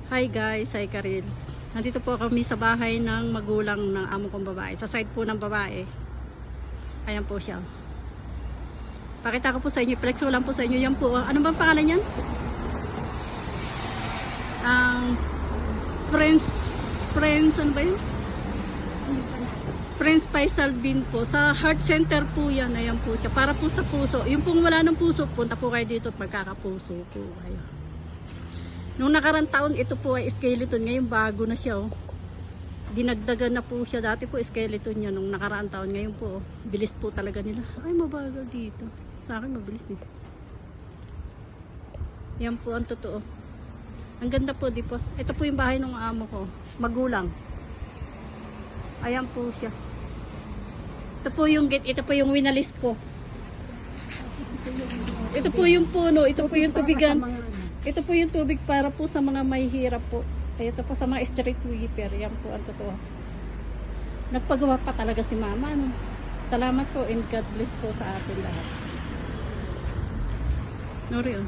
Hi guys, hi Karils. Nandito po kami sa bahay ng magulang ng amo kong babae. Sa side po ng babae. Ayan po siya. Pakita ko po sa inyo. Flex ko lang po sa inyo. Yan po. Ano bang pangalan yan? Friends, ano ba yun? Prince Faisal Bin po. Sa heart center po yan. Ayan po siya. Para po sa puso. Yung pong wala ng puso, punta po kayo dito at magkakapuso po kayo. Nung nakarang taon, ito po ay skeleton. Ngayon bago na siya. Oh. Dinagdagan na po siya. Dati po skeleton niya nung nakarang taon. Ngayon po, bilis po talaga nila. Ay, mabagal dito. Sa akin, mabilis eh. Yan po ang totoo. Ang ganda po, di po. Ito po yung bahay ng amo ko. Magulang. Ayan po siya. Ito po yung gate. Ito po yung winalist ko. Ito po yung puno. Ito po yung tubigan. Ito po yung tubig para po sa mga may hirap po. Ay, ito po sa mga street sweeper. Yan po ang totoo. Nagpagawa pa talaga si mama. No? Salamat po and God bless po sa atin lahat. No real.